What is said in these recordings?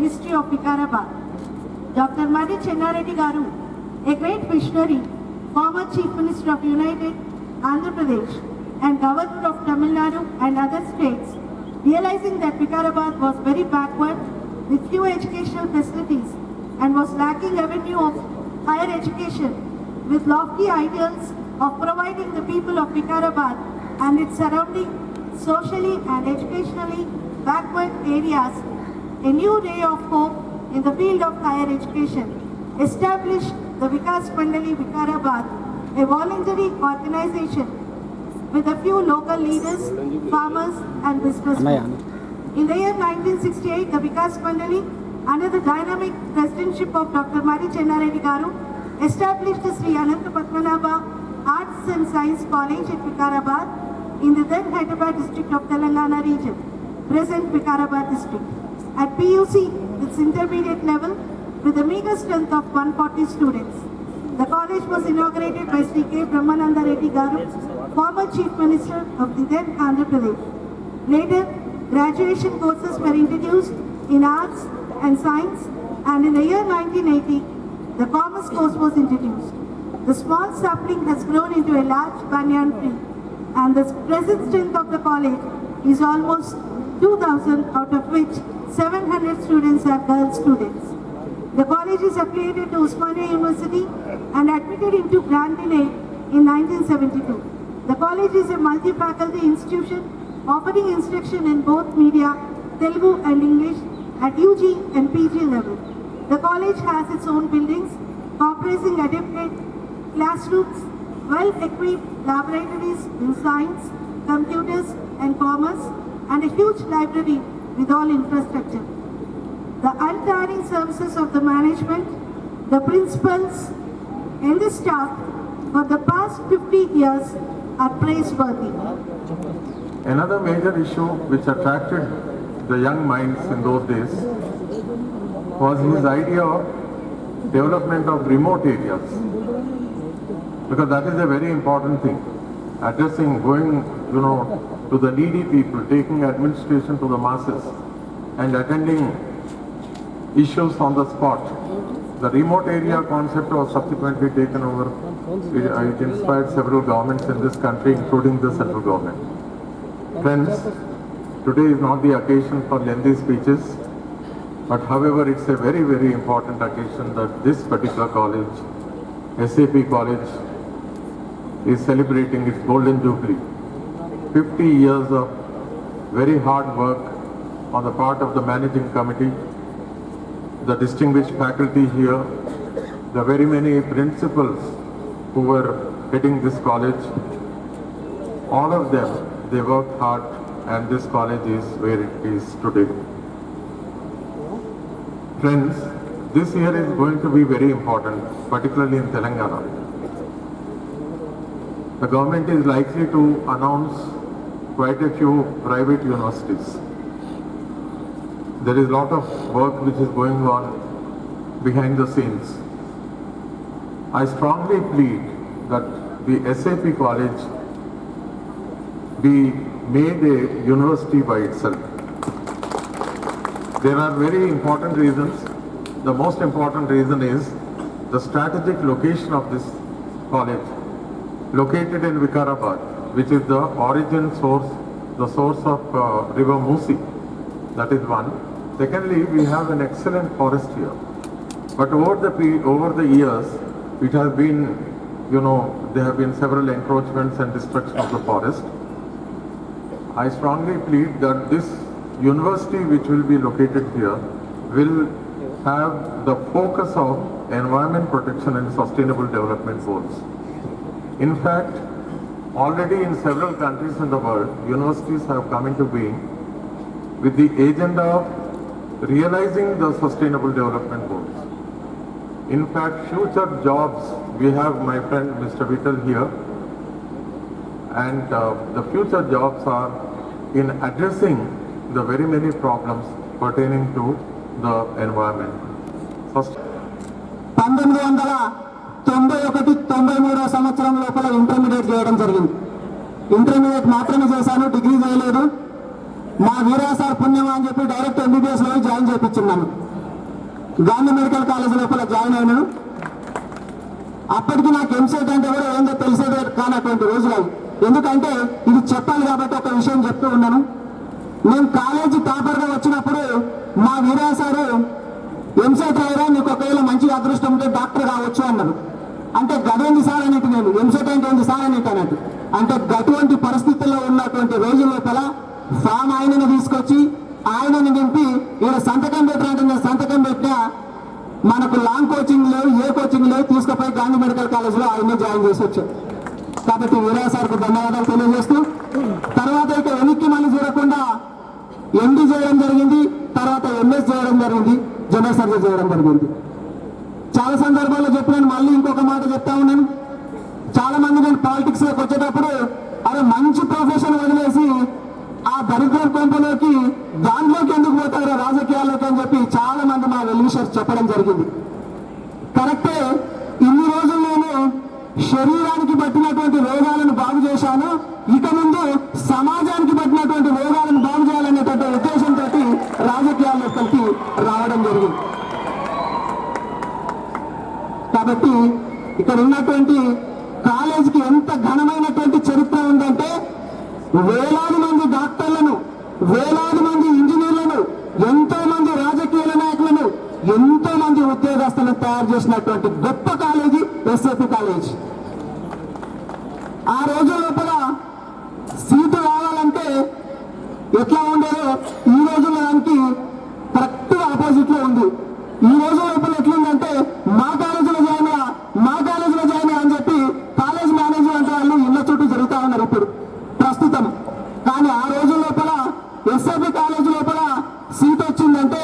history of Vikarabad. Dr. Madi Chennareddy Garu, a great visionary, former Chief Minister of United Andhra Pradesh and Governor of Tamil Nadu and other states, realizing that Vikarabad was very backward with few educational facilities and was lacking avenue of higher education, with lofty ideals of providing the people of Vikarabad and its surrounding socially and educationally backward areas a new ray of hope in the field of higher education, established the Vikas Mandali Vikarabad, a voluntary organization with a few local leaders, farmers and businessmen. In the year 1968, the Vikas Mandali, under the dynamic presidentship of Dr. Madi Chennareddy Garu, established the Sri Ananta Padmanabha Arts and Science College at Vikarabad in the then Hyderabad district of Telangana region, present Vikarabad district. At PUC, its intermediate level, with a meager strength of 140 students. The college was inaugurated by Sri K. Brahmananda Reddy Garu, former Chief Minister of the then Andhra Pradesh. Later, graduation courses were introduced in arts and science, and in the year 1980, the commerce course was introduced. The small sapling has grown into a large banyan tree, and the present strength of the college is almost 2,000, out of which 700 students are girl students. The college is affiliated to Osmania University and admitted into Grant-in Aid in 1972. The college is a multi-faculty institution offering instruction in both media, Telugu and English at UG and PG level. The college has its own buildings comprising adequate classrooms, well-equipped laboratories in science, computers and commerce, and a huge library with all infrastructure. The untiring services of the management, the principals and the staff for the past 50 years are praiseworthy. Another major issue which attracted the young minds in those days was his idea of development of remote areas, because that is a very important thing. Addressing, going, to the needy people, taking administration to the masses and attending issues on the spot. The remote area concept was subsequently taken over. It inspired several governments in this country, including the central government. Friends, today is not the occasion for lengthy speeches, but however it's a very, very important occasion that this particular college, SAP College, is celebrating its golden jubilee. 50 years of very hard work on the part of the managing committee, the distinguished faculty here, the very many principals who were heading this college. All of them, they worked hard, and this college is where it is today. Friends, this year is going to be very important, particularly in Telangana. The government is likely to announce quite a few private universities. There is a lot of work which is going on behind the scenes. I strongly plead that the SAP College be made a university by itself. There are very important reasons. The most important reason is the strategic location of this college, located in Vikarabad, which is the origin source, the source of river Musi. That is one. Secondly, we have an excellent forest here. But over the years, it has been, there have been several encroachments and destruction of the forest. I strongly plead that this university which will be located here will have the focus of environment protection and sustainable development goals. In fact, already in several countries in the world, universities have come into being with the agenda of realizing the sustainable development goals. In fact, future jobs, we have my friend Mr. Vittal here, and the future jobs are in addressing the very many problems pertaining to the environment. 1991-93 సంవత్సరం లోపల intermediate చేయడం జరిగింది. Intermediate మాత్రమే చేశాను, degree చేయలేదు. మా వీరా sir పుణ్యమా అని చెప్పి డైరెక్ట్ MBBS లో జాయిన్ చేయించున్నాను. గాంధీ మెడికల్ కాలేజ్ లోపల జాయిన్ అయినాను. అప్పటికి నాకు ఎంసెట్ అంటే కూడా ఏందో తెలిసేదే కానటువంటి రోజులు అవి. ఎందుకంటే ఇది చెప్పాలి కాబట్టి ఒక విషయం చెప్తూ ఉన్నాను. నేను కాలేజీ టాపర్గా వచ్చినప్పుడు మా వీరయ్య సారు ఎంసెట్ రాయరా, నీకు ఒకవేళ మంచి అదృష్టం ఉంటే డాక్టర్ కావచ్చు అన్నారు. అంటే గదేంది సార్ అన్నట్టు, నేను ఎంసెట్ అంటే ఏంది సార్ అన్నట్టు అన్నట్టు. అంటే అటువంటి పరిస్థితుల్లో ఉన్నటువంటి రోజుల లోపల ఫామ్ ఆయనని తీసుకొచ్చి ఆయనని నింపి ఈయన సంతకం పెట్టాలంటే నేను సంతకం పెట్టినా మనకు లాంగ్ కోచింగ్ లేవు, ఏ కోచింగ్ లేవు, తీసుకుపోయి గాంధీ మెడికల్ కాలేజ్లో ఆయన్ని జాయిన్ చేసి వచ్చాం. కాబట్టి వీరయ్య సార్కు ధన్యవాదాలు తెలియజేస్తూ, తర్వాత ఇక వెనక్కి మళ్ళీ చూడకుండా ఎండి చేయడం జరిగింది, తర్వాత ఎంఎస్ చేయడం జరిగింది, జనరల్ సర్జరీ చేయడం జరిగింది. చాలా సందర్భాల్లో చెప్పినాను, మళ్ళీ ఇంకొక మాట చెప్తా ఉన్నాను. చాలా మంది నేను పాలిటిక్స్ లోకి వచ్చేటప్పుడు అరే మంచి ప్రొఫెషన్ వదిలేసి ఆ దరిద్ర కొంపలోకి దాంట్లోకి ఎందుకు పోతారో రాజకీయాల్లోకి అని చెప్పి చాలా మంది మా వెల్విషర్స్ చెప్పడం జరిగింది. కరెక్టే, ఇన్ని రోజులు నేను శరీరానికి పట్టినటువంటి రోగాలను బాగు చేశాను, ఇక ముందు సమాజానికి పట్టినటువంటి రోగాలను బాగు చేయాలనేటువంటి ఉద్దేశంతో రాజకీయాల్లోకి రావడం జరిగింది. కాబట్టి ఇక్కడ ఉన్నటువంటి కాలేజీకి ఎంత ఘనమైనటువంటి చరిత్ర ఉందంటే, వేలాది మంది డాక్టర్లను, వేలాది మంది ఇంజనీర్లను, ఎంతో మంది రాజకీయ నాయకులను, ఎంతో మంది ఉద్యోగస్తులను తయారు చేసినటువంటి గొప్ప కాలేజీ ఎస్ఏపి కాలేజ్. ఆ రోజు లోపల సీటు రావాలంటే ఎట్లా ఉండేదో ఈ రోజుల్లో దానికి కరెక్ట్ ఆపోజిట్ లో ఉంది. ఈ రోజు లోపల ఎట్లుందంటే మా కాలేజీలో జాయిన్ అని చెప్పి కాలేజ్ మేనేజ్మెంట్ వాళ్ళు ఇళ్ల చుట్టూ జరుగుతూ ఉన్నారు ఇప్పుడు ప్రస్తుతం. కానీ ఆ రోజు లోపల ఎస్ఐపి కాలేజ్ లోపల సీట్ వచ్చిందంటే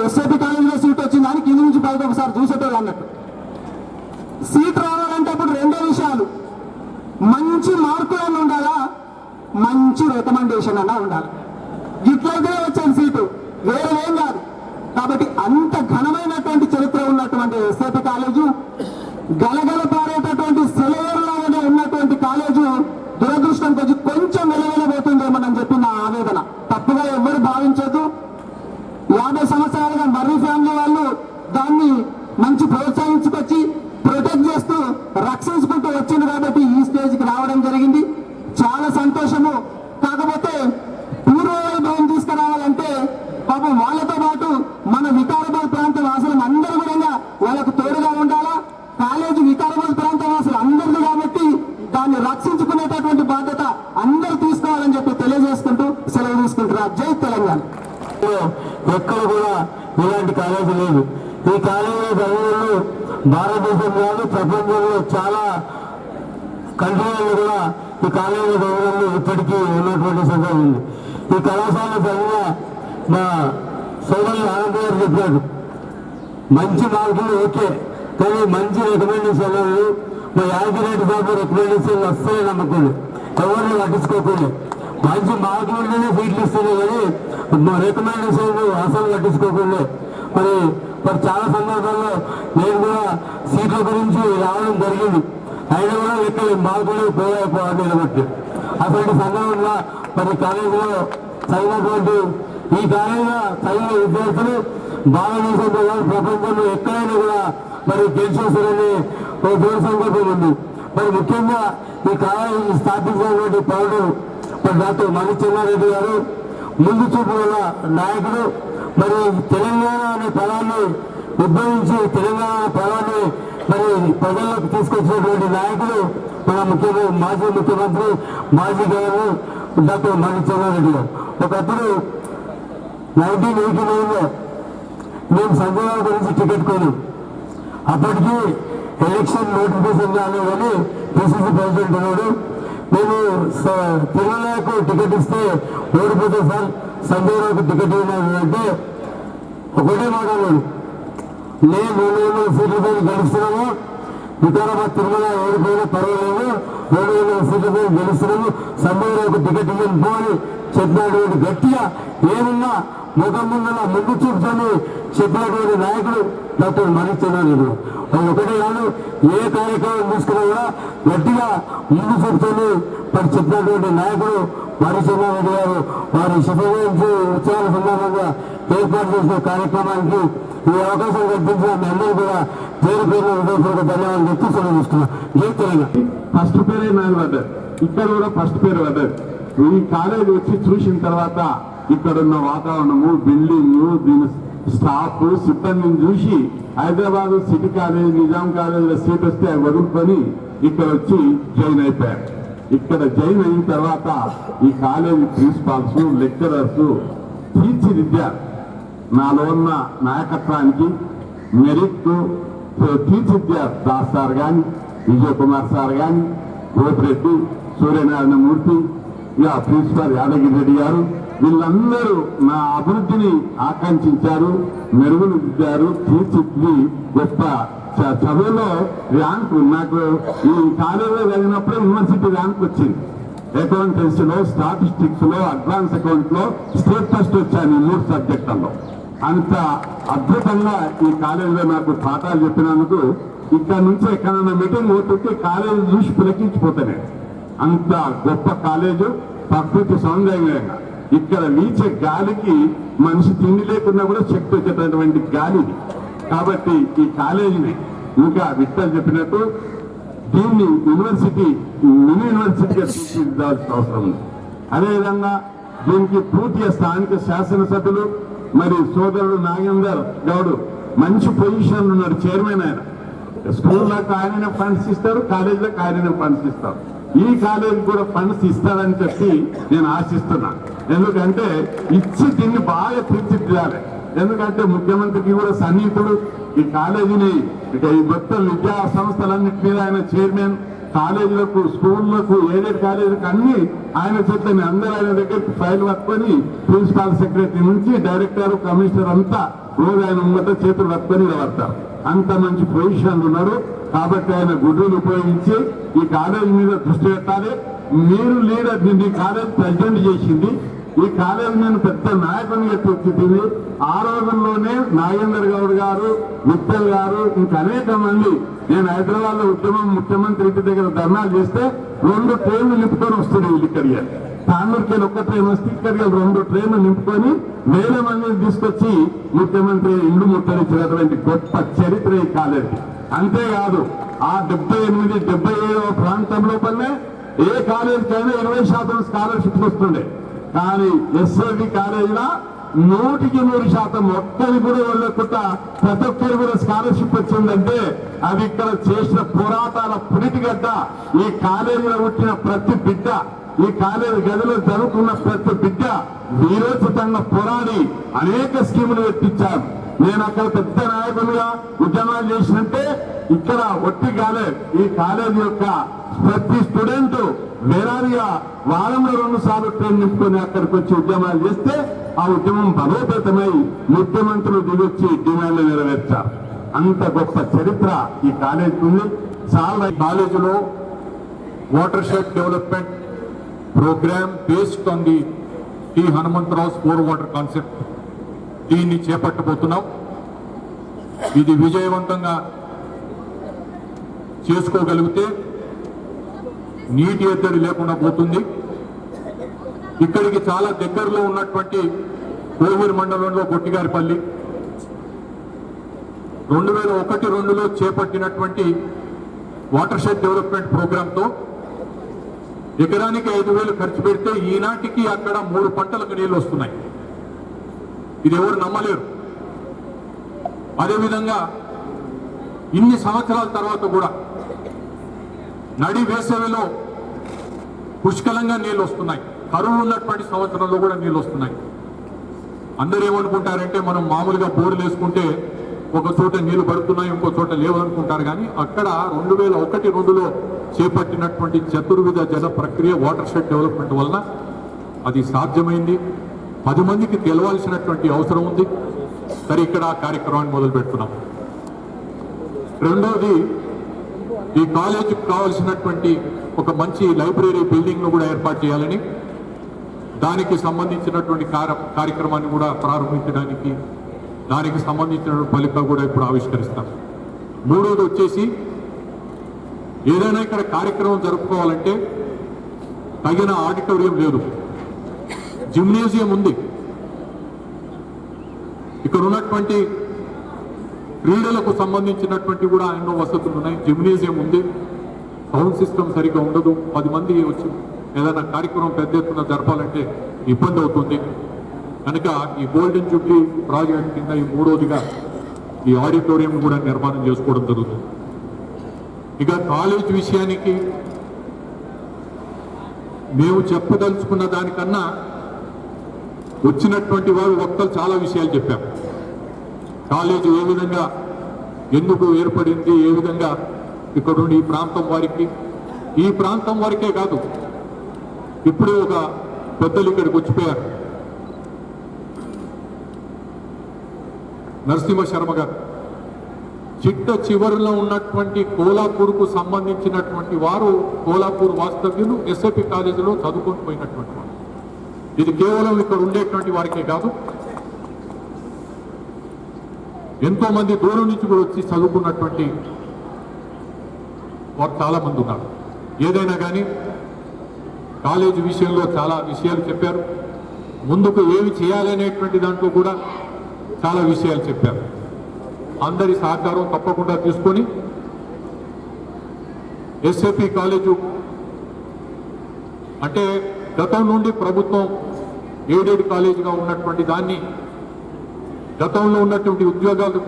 ఎస్ఐపి కాలేజీలో సీట్ వచ్చింది అని కింది నుంచి పైకి ఒకసారి చూసేటోళ్ళు అన్నట్టు. సీట్ రావాలంటే అప్పుడు రెండే విషయాలు, మంచి మార్కులన్నా ఉండాలా, మంచి రికమెండేషన్ అన్నా ఉండాలి. ఇట్లయితే వచ్చేది సీటు, వేరే ఏం కాదు. కాబట్టి అంత ఘనమైనటువంటి చరిత్ర ఉన్నటువంటి ఎస్ఐపి కాలేజు, గలగల పారేటటువంటి సెలవులాగానే ఉన్నటువంటి కాలేజు దురదృష్టం కొంచెం వెలవెలబోతుందేమోనని చెప్పి నా ఆవేదన. తప్పుగా ఎవ్వరు భావించదు. 50 సంవత్సరాలుగా మర్రి ఫ్యామిలీ వాళ్ళు దాన్ని మంచి ప్రోత్సహించుకొచ్చి ప్రొటెక్ట్ చేస్తూ రక్షించుకుంటూ వచ్చింది కాబట్టి ఈ స్టేజ్కి రావడం జరిగింది. చాలా సంతోషము. కాకపోతే పూర్వవైభవం తీసుకురావాలంటే పాపం వాళ్ళతో పాటు మన వికారాబాద్ ప్రాంత వాసులు అందరూ కూడా వాళ్ళకు తోడుగా ఉండాలా. కాలేజీ వికారాబాద్ ప్రాంత వాసులు అందరిది కాబట్టి దాన్ని రక్షించుకునేటటువంటి బాధ్యత అందరూ తీసుకోవాలని చెప్పి తెలియజేసుకుంటూ సెలవు తీసుకుంటున్నారు. జై తెలంగాణ. ఎక్కడ కూడా ఇలాంటి కాలేజీ లేదు. ఈ కాలేజీ చదువులు భారతదేశం కాదు ప్రపంచంలో చాలా కంట్రీలలో కూడా ఈ కాలేజీ చదువులు ఇప్పటికీ ఉన్నటువంటి సందర్భం ఉంది. ఈ కళాశాల చదివిన మా సోదరులు ఆనంద్ గారు చెప్పాడు, మంచి మార్కులు ఓకే, కానీ మంచి రికమెండేషన్ మా యాదగిరెడ్డి బాబు రికమెండేషన్లు వస్తాయి నమ్మకూడదు, ఎవరిని పట్టించుకోకూడదు. మంచి మార్కులు ఉంటేనే సీట్లు ఇస్తున్నాయి కానీ రికమెండేషన్లు అసలు పట్టించుకోకూడదు. మరి చాలా సందర్భాల్లో నేను కూడా సీట్ల గురించి రావడం జరిగింది, అయినా కూడా లెక్కలు మార్కులు పోయిపోవాలి బట్టి అటువంటి సందర్భంగా మరి కాలేజీలో చదివినటువంటి ఈ కాలేజీలో చదివిన విద్యార్థులు భారతదేశంలో ప్రపంచంలో ఎక్కడైనా కూడా మరి గెలిచేస్తారని ఒక దూర సంకల్పం ఉంది. మరి ముఖ్యంగా ఈ కాలేజీ స్థాపించినటువంటి పౌరుడు మరి డాక్టర్ మణి చెన్నారెడ్డి గారు ముందు చూపు గల నాయకుడు. మరి తెలంగాణ అనే పదాన్ని ఉద్భవించి తెలంగాణ పదాన్ని మరి ప్రజల్లోకి తీసుకొచ్చినటువంటి నాయకుడు మన మాజీ ముఖ్యమంత్రి మాజీ గవర్నర్ డాక్టర్ మణి చెన్నారెడ్డి గారు. ఒకప్పుడు 1989లో మేము సంజయ్ గారి గురించి టికెట్ కొన్నాం. అప్పటికి ఎలక్షన్ నోటిఫికేషన్ రాలేదని పిసిసి ప్రెసిడెంట్ ఉన్నాడు. నేను తిరుమలకు టికెట్ ఇస్తే ఓడిపోతే సార్ సంజయ్ గారికి టికెట్ ఇవ్వాలంటే ఒకటే మాట అన్నాడు, నేను 200 సీట్లతో గెలుస్తున్నాము, వికారాబాద్ తిరుమల ఓడిపోయినా పర్వాలేదు, 200 సీట్లతో గెలుస్తున్నాము, సంబంధంలో టికెట్ ఇవ్వని పోని చెప్పినటువంటి గట్టిగా ఏమున్నా ముఖం ముందు చూపుతోని చెప్పినటువంటి నాయకుడు డాక్టర్ మనీష్ చంద్రబాబు. వాళ్ళు ఒకటే కాదు, ఏ కార్యక్రమం తీసుకున్నా కూడా గట్టిగా ముందు చూపుతోని మరి చెప్పినటువంటి నాయకుడు మనీష్ చంద్రబాబు గారు. వారి శుభ్రించి ఉత్సవాల సందర్భంగా ఏర్పాటు చేసిన కార్యక్రమానికి ఈ అవకాశం కల్పించిన మీ అందరూ కూడా పేరు పేరు హృదయపూర్వక ధన్యవాదాలు చెప్తూ సెలవు తీసుకున్నాం. జై తెలంగాణ. ఫస్ట్ పేరే నాకు పడ్డది, ఇక్కడ కూడా ఫస్ట్ పేరు పడ్డది. ఈ కాలేజ్ వచ్చి చూసిన తర్వాత ఇక్కడున్న వాతావరణము, బిల్డింగ్, దీని స్టాఫ్, సిబ్బందిని చూసి హైదరాబాద్ సిటీ కాలేజ్, నిజాం కాలేజీలో సీట్ వస్తే వదులుకొని ఇక్కడ వచ్చి జాయిన్ అయిపోయారు. ఇక్కడ జాయిన్ అయిన తర్వాత ఈ కాలేజీ ప్రిన్సిపాల్స్, లెక్చరర్స్ తీర్చిదిద్దారు. నాలో ఉన్న నాయకత్వానికి మెరిట్ తీర్చిదిద్దారు. దాస్ సార్ కానీ, విజయ్ కుమార్ సార్ కానీ, గోపిరెడ్డి, సూర్యనారాయణ మూర్తి, ఇక ప్రిన్సిపాల్ యాదగిరి రెడ్డి గారు, వీళ్ళందరూ నా అభివృద్ధిని ఆకాంక్షించారు, మెరుగులు దిద్దారు, తీర్చిదిద్ది గొప్ప చదువులో ర్యాంకు నాకు ఈ కాలేజీలో చదివినప్పుడే యూనివర్సిటీ ర్యాంక్ వచ్చింది. అకౌంటెన్సీ లో, స్టాటిస్టిక్స్ లో, అడ్వాన్స్ అకౌంట్ లో స్టేట్ ఫస్ట్ వచ్చాను ఈ 3 సబ్జెక్టుల్లో. అంత అద్భుతంగా ఈ కాలేజీలో నాకు పాఠాలు చెప్పినందుకు ఇక్కడ నుంచి ఎక్కడైనా మీటింగ్ పోతుంటే కాలేజీ చూసి పులకించిపోతానే. అంత గొప్ప కాలేజు, ప్రకృతి సౌందర్యంగా ఇక్కడ వీచే గాలికి మనిషి తిండి లేకున్నా కూడా శక్తి వచ్చేటటువంటి గాలి. కాబట్టి ఈ కాలేజీని ఇంకా విఠల్ చెప్పినట్టు దీన్ని యూనివర్సిటీ, మినీ యూనివర్సిటీగా తీర్చిదిద్దాల్సిన అవసరం ఉంది. అదేవిధంగా దీనికి పూర్తిగా స్థానిక శాసనసభ్యులు మరి సోదరుడు నాగేందర్ గౌడ్ మంచి పొజిషన్ ఉన్నాడు, చైర్మన్. ఆయన స్కూళ్ళకు ఆయననే ఫండ్స్ ఇస్తారు, కాలేజీలకు ఆయననే ఫండ్స్ ఇస్తారు. ఈ కాలేజీ కూడా ఫండ్స్ ఇస్తారని చెప్పి నేను ఆశిస్తున్నా. ఎందుకంటే ఇచ్చి దీన్ని బాగా తీర్చిదిద్దాలి. ఎందుకంటే ముఖ్యమంత్రికి కూడా సన్నిహితుడు. ఈ కాలేజీని ఇక ఈ మొత్తం విద్యా సంస్థలన్నింటి మీద ఆయన చైర్మన్. కాలేజీలకు, స్కూళ్లకు, ఎయిడెడ్ కాలేజీలకు అన్ని ఆయన చేతని అందరూ ఆయన దగ్గరికి ఫైల్ పట్టుకొని ప్రిన్సిపాల్ సెక్రటరీ నుంచి డైరెక్టర్, కమిషనర్ అంతా రోజు ఆయన ముంగట చేతులు పట్టుకొని నిలబడతారు. అంత మంచి పొజిషన్లు ఉన్నారు. కాబట్టి ఆయన గుడ్డును ఉపయోగించి ఈ కాలేజీ మీద దృష్టి పెట్టాలి. మీరు లీడర్, దీన్ని కాలేజ్ ప్రెసిడెంట్ చేసింది, ఈ కాలేజీ నేను పెద్ద నాయకునిగా తీర్చిదిద్ది. ఆ రోజుల్లోనే నాగేందర్ గౌడ్ గారు, విఠల్ గారు, ఇంకా అనేక మంది, నేను హైదరాబాద్ లో ఉద్యమం ముఖ్యమంత్రి ఇంటి దగ్గర ధర్నాలు చేస్తే 2 ట్రైన్లు నింపుకొని వస్తుంది వీళ్ళు ఇక్కడికి. తాండూరుకి 1 ట్రైన్ వస్తే ఇక్కడికి 2 ట్రైన్లు నింపుకొని 1000 మందిని తీసుకొచ్చి ముఖ్యమంత్రి ఇండ్లు ముట్టడించినటువంటి గొప్ప చరిత్ర ఈ కాలేజీ. అంతేకాదు ఆ 78, 77 ప్రాంతం లోపలనే ఏ కాలేజీకైనా 20% స్కాలర్షిప్స్ వస్తుండే. కానీ ఎస్ఐటి కాలేజీలో 100% ఒక్కరి కూడా వెళ్ళకుండా ప్రతి ఒక్కరి కూడా స్కాలర్షిప్ వచ్చిందంటే అది ఇక్కడ చేసిన పోరాటాల పురిటిగడ్డ. ఈ కాలేజీలో పుట్టిన ప్రతి బిడ్డ, ఈ కాలేజీ గదిలో చదువుకున్న ప్రతి బిడ్డ వీరోచితంగా పోరాడి అనేక స్కీములు పెట్టించారు. నేను అక్కడ పెద్ద నాయకులుగా ఉద్యమాలు చేసినట్టే ఇక్కడ ఒట్టి కాలేజ్, ఈ కాలేజీ యొక్క ప్రతి స్టూడెంట్ వేలాదిగా వారంలో 2 సార్లు ట్రైన్ నింపుకొని అక్కడికి వచ్చి ఉద్యమాలు చేస్తే ఆ ఉద్యమం బలోపేతమై ముఖ్యమంత్రులు దిగొచ్చి డిమాండ్లు నెరవేర్చారు. అంత గొప్ప చరిత్ర ఈ కాలేజీకి ఉంది. చాలా కాలేజీలో watershed development programme based on the T Hanumantharao 4 water concept దీన్ని చేపట్టబోతున్నాం. ఇది విజయవంతంగా చేసుకోగలిగితే నీటి ఎద్దడి లేకుండా పోతుంది. ఇక్కడికి చాలా దగ్గరలో ఉన్నటువంటి కోవూరు మండలంలో గొట్టిగారిపల్లి 2001-2లో చేపట్టినటువంటి వాటర్ షెడ్ డెవలప్మెంట్ ప్రోగ్రాంతో ఎకరానికి 5,000 ఖర్చు పెడితే ఈనాటికి అక్కడ 3 పంటలకు నీళ్లు వస్తున్నాయి. ఇది ఎవరు నమ్మలేరు. అదేవిధంగా ఇన్ని సంవత్సరాల తర్వాత కూడా నడి వేసవిలో పుష్కలంగా నీళ్ళు వస్తున్నాయి. కరువు ఉన్నటువంటి సంవత్సరంలో కూడా నీళ్ళు వస్తున్నాయి. అందరూ ఏమనుకుంటారంటే మనం మామూలుగా బోర్లు వేసుకుంటే ఒక చోట నీళ్లు పడుతున్నాయి, ఇంకో చోట లేవనుకుంటారు. కానీ అక్కడ 2001-2లో చేపట్టినటువంటి చతుర్విధ జల ప్రక్రియ వాటర్ షెడ్ డెవలప్మెంట్ వలన అది సాధ్యమైంది. 10 మందికి తెలవాల్సినటువంటి అవసరం ఉంది. సరే, ఇక్కడ ఆ కార్యక్రమాన్ని మొదలు పెడుతున్నాం. రెండవది ఈ కాలేజీకి కావాల్సినటువంటి ఒక మంచి లైబ్రరీ బిల్డింగ్ను కూడా ఏర్పాటు చేయాలని, దానికి సంబంధించినటువంటి కార్యక్రమాన్ని కూడా ప్రారంభించడానికి, దానికి సంబంధించిన ఫలితం కూడా ఇప్పుడు ఆవిష్కరిస్తాం. మూడోది వచ్చేసి, ఏదైనా ఇక్కడ కార్యక్రమం జరుపుకోవాలంటే తగిన ఆడిటోరియం లేదు, జిమ్నేజియం ఉంది. ఇక్కడ ఉన్నటువంటి క్రీడలకు సంబంధించినటువంటి కూడా ఎన్నో వసతులు ఉన్నాయి, జిమ్నేజియం ఉంది, సౌండ్ సిస్టమ్ సరిగ్గా ఉండదు. 10 మంది వచ్చి ఏదైనా కార్యక్రమం పెద్ద ఎత్తున జరపాలంటే ఇబ్బంది అవుతుంది. కనుక ఈ గోల్డెన్ జూబ్లీ ప్రాజెక్ట్ కింద ఈ మూడోదిగా ఈ ఆడిటోరియం కూడా నిర్మాణం చేసుకోవడం జరుగుతుంది. ఇక కాలేజ్ విషయానికి మేము చెప్పదలుచుకున్న దానికన్నా వచ్చినటువంటి వారు వక్తలు చాలా విషయాలు చెప్పారు. కాలేజీ ఏ విధంగా ఎందుకు ఏర్పడింది, ఏ విధంగా ఇక్కడ నుండి ఈ ప్రాంతం వారికే కాదు, ఇప్పుడు ఒక పెద్దలు ఇక్కడికి వచ్చిపోయారు, నరసింహ శర్మ గారు. చిట్ట చివరిలో ఉన్నటువంటి కోలాపూర్కు సంబంధించినటువంటి వారు, కోలాపూర్ వాస్తవ్యులు ఎస్ఐపి కాలేజీలో చదువుకొని పోయినటువంటి వారు. ఇది కేవలం ఇక్కడ ఉండేటువంటి వారికే కాదు, ఎంతో మంది దూరం నుంచి కూడా వచ్చి చదువుకున్నటువంటి వారు చాలా మంది ఉన్నారు. ఏదైనా కానీ కాలేజీ విషయంలో చాలా విషయాలు చెప్పారు. ముందుకు ఏమి చేయాలనేటువంటి దాంట్లో కూడా చాలా విషయాలు చెప్పారు. అందరి సహకారం తప్పకుండా తీసుకొని ఎస్ఏపి కాలేజు అంటే గతం నుండి ప్రభుత్వం ఎయిడెడ్ కాలేజీగా ఉన్నటువంటి దాన్ని, గతంలో ఉన్నటువంటి ఉద్యోగాలు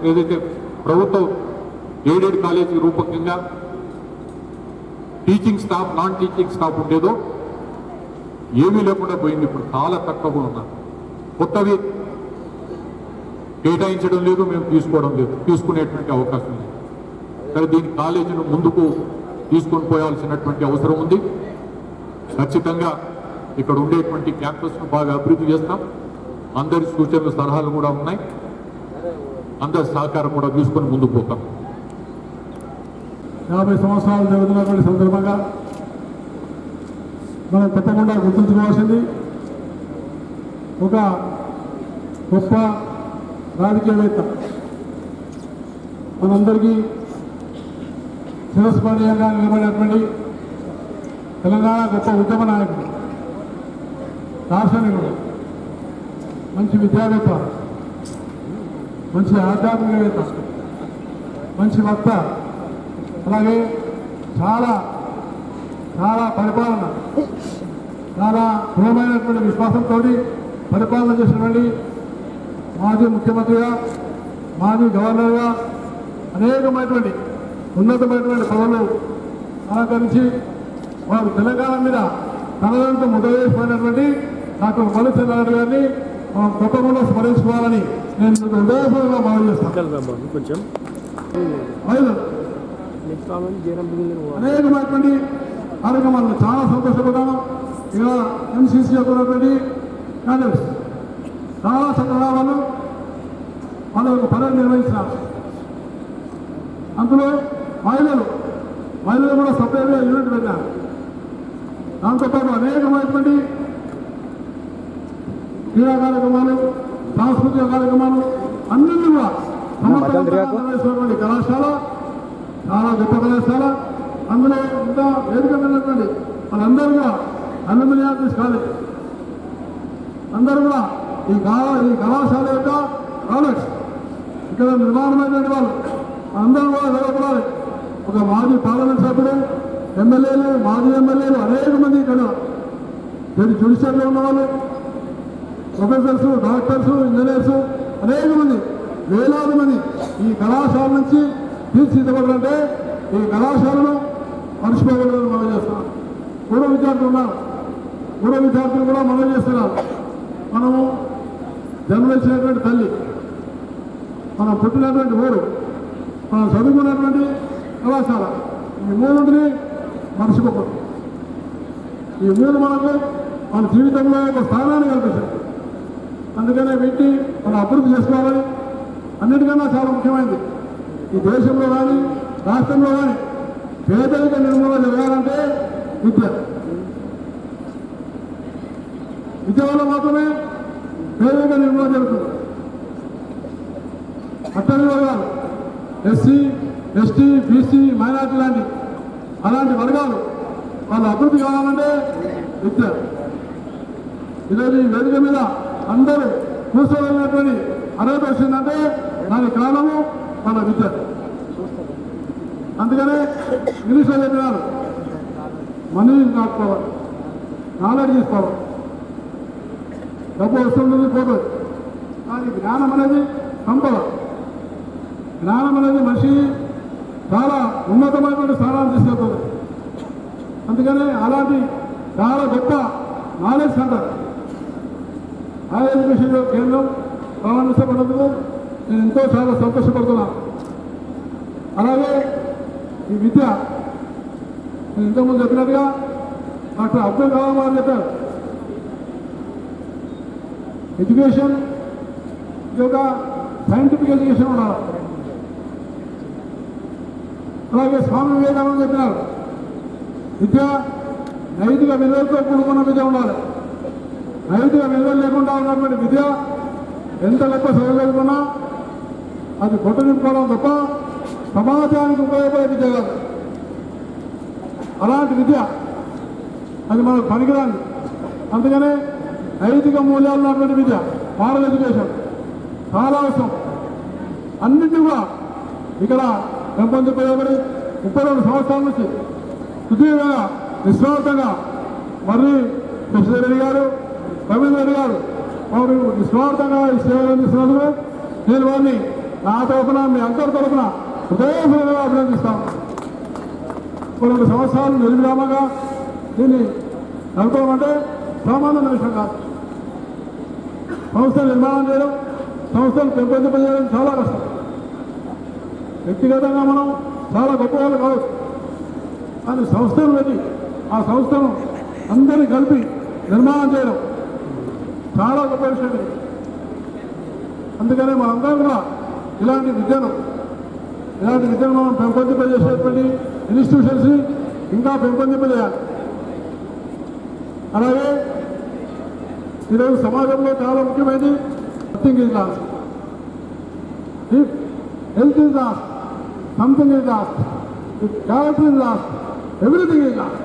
ఏదైతే ప్రభుత్వం ఎయిడెడ్ కాలేజీ రూపకంగా teaching staff, non teaching staff ఉండేదో ఏమీ లేకుండా పోయింది. ఇప్పుడు చాలా తక్కువగా ఉన్నారు. కొత్తవి కేటాయించడం లేదు, మేము తీసుకోవడం లేదు, తీసుకునేటువంటి అవకాశం లేదు. సరే, దీని కాలేజీను ముందుకు తీసుకొని పోయాల్సినటువంటి అవసరం ఉంది. ఖచ్చితంగా ఇక్కడ ఉండేటువంటి క్యాంపస్ను బాగా అభివృద్ధి చేస్తాం. అందరి సూచనలు సలహాలు కూడా ఉన్నాయి, అందరి సహకారం కూడా తీసుకొని ముందుకు పోతాం. 50 సంవత్సరాలు జరుగుతున్నటువంటి సందర్భంగా మనం తప్పకుండా గుర్తుంచుకోవాల్సింది, ఒక గొప్ప రాజకీయవేత్త, మనందరికీ శిరస్మరణీయంగా నిలబడినటువంటి తెలంగాణ గొప్ప ఉద్యమ నాయకుడు, దార్శనికుడు, మంచి విద్యావేత్త, మంచి ఆధ్యాత్మికవేత్త, మంచి వక్త, అలాగే చాలా చాలా పరిపాలన, చాలా దృఢమైనటువంటి విశ్వాసంతో పరిపాలన చేసినటువంటి మాజీ ముఖ్యమంత్రిగా, మాజీ గవర్నర్గా అనేకమైనటువంటి ఉన్నతమైనటువంటి పదవులు అలంకరించి వారు తెలంగాణ మీద తనదంతా ముద్ర వేసిపోయినటువంటి డాక్టర్ మల్లు చంద్రనాయుడు గారిని మనం తప్పకుండా స్మరించుకోవాలని నేను హృదయపూర్వకంగా మనవి చేస్తాను. కొంచెం అనేకమైనటువంటి కార్యక్రమాలను చాలా సంతోషపడ్డాను. ఇక ఎంసీసీ యొక్క ఉన్నటువంటి క్యాండిడేట్స్ చాలా చక్కగా వాళ్ళు వాళ్ళ యొక్క పనులు నిర్వహించినారు. అందులో మహిళలు కూడా సపరేట్గా యూనిట్ పెట్టారు. దాంతోపాటు అనేకమైనటువంటి క్రీడా కార్యక్రమాలు, సాంస్కృతిక కార్యక్రమాలు అన్నింటినీ కూడా సమర్థవంతంగా నిర్వహిస్తున్నటువంటి కళాశాల, చాలా గొప్ప కళాశాల. అందులో ఇంత వేదిక ఉన్నటువంటి వాళ్ళందరూ కూడా అన్నమయ్య కాలేజ్ అందరూ కూడా ఈ కళాశాల యొక్క ప్రాడక్ట్స్, ఇక్కడ నిర్మాణమైనటువంటి వాళ్ళు అందరూ కూడా గౌరవపడాలి. ఒక మాజీ పార్లమెంట్ సభ్యుడు, ఎమ్మెల్యేలు, మాజీ ఎమ్మెల్యేలు అనేక మంది ఇక్కడ జ్యుడిషియర్లో ఉన్నవాళ్ళు, ప్రొఫెసర్స్, డాక్టర్స్, ఇంజనీర్స్ అనేక మంది, వేలాది మంది ఈ కళాశాల నుంచి తీర్చిదిద్దబడాలంటే ఈ కళాశాలను మర్చిపోకూడదని మనం చేస్తున్నాం. పూర్వ విద్యార్థులు ఉన్నారు, పూర్వ విద్యార్థులు కూడా మనం చేస్తున్నారు. మనము జన్మించినటువంటి తల్లి, మనం పుట్టినటువంటి ఊరు, మనం చదువుకున్నటువంటి కళాశాల, ఈ మూడుని మర్చిపోకూడదు. ఈ మూడు మనకు మన జీవితంలో ఒక స్థానాన్ని కల్పిస్తుంది. అందుకనే వీటిని మనం అభివృద్ధి చేసుకోవాలని, అన్నిటికన్నా చాలా ముఖ్యమైనది ఈ దేశంలో కానీ రాష్ట్రంలో కానీ పేదరిక నిర్మూలన జరగాలంటే విద్య వల్ల మాత్రమే పేదరిక నిర్మూలన జరుగుతుంది. అట్టని వర్గాలు ఎస్సీ ఎస్టీ బీసీ మైనార్టీ అలాంటి వర్గాలు వాళ్ళు అభివృద్ధి కావాలంటే విద్య. ఈరోజు ఈ వేదిక మీద అందరూ కూర్చోగలిగినటువంటి అర్హత వచ్చిందంటే దాని కారణము మన విద్య. అందుకనే ఇంగ్లీష్లో చెప్పినారు, money not power, knowledge is power. డబ్బు వస్తుంది పోతుంది, కానీ జ్ఞానం అనేది సంపద. జ్ఞానం అనేది మనిషి చాలా ఉన్నతమైనటువంటి స్థానాన్ని తీసుకెళ్తుంది. అందుకనే అలాంటి చాలా గొప్ప నాలెడ్జ్ సెంటర్ హైయర్ ఎడ్యుకేషన్ కేంద్రం ప్రారంభించబడినందుకు నేను ఎంతో చాలా సంతోషపడుతున్నాను. అలాగే ఈ విద్య నేను ఇంతకుముందు చెప్పినట్టుగా డాక్టర్ అబ్దుల్ కలాం గారు చెప్పారు, ఎడ్యుకేషన్ ఇది ఒక సైంటిఫిక్ ఎడ్యుకేషన్ ఉండాలి. అలాగే స్వామి వివేకానంద చెప్పినారు, విద్య నైతిక విలువలతో కూడుకున్న విద్య ఉండాలి. నైతిక విలువలు లేకుండా ఉన్నటువంటి విద్య ఎంత గొప్ప చదవగలుగుతున్నా అది కొట్టు నింపుకోవడం తప్ప సమాజానికి ఉపయోగపడే విద్య కాదు. అలాంటి విద్య అది మనకు పనికిరాంది. అందుకనే నైతిక మూల్యాలు ఉన్నటువంటి విద్య, మారల్ ఎడ్యుకేషన్ చాలా అవసరం. అన్నింటినీ కూడా ఇక్కడ పెంపొందింపబడి 32 సంవత్సరాల నుంచి సుదీర్ఘంగా నిస్వార్థంగా మర్రి కృష్ణారెడ్డి గారు, రవీంద్ర రెడ్డి గారు వారు నిస్వార్థంగా ఈ సేవలు అందిస్తున్నందుకు నేను వారిని నా తరఫున మీ అందరి తరఫున హృదయపూర్వకంగా అభినందిస్తాను. 32 సంవత్సరాలు నిర్విరామంగా దీన్ని నడపడం అంటే సామాన్యమైన విషయం కాదు. సంస్థ నిర్మాణం చేయడం, సంస్థను పెంపొందింపజేయడం చాలా కష్టం. వ్యక్తిగతంగా మనం చాలా గొప్ప వాళ్ళు కావచ్చు, కానీ సంస్థను పెట్టి ఆ సంస్థను అందరినీ కలిపి నిర్మాణం చేయడం చాలా గొప్ప విషయం. అందుకనే మనందరం కూడా ఇలాంటి విద్యను మనం పెంపొందింపజేసేటువంటి ఇన్స్టిట్యూషన్స్ని ఇంకా పెంపొందింపజేయాలి. అలాగే ఈరోజు సమాజంలో చాలా ముఖ్యమైనది nothing is lost. If health is lost, something is lost. If character is lost, everything is lost.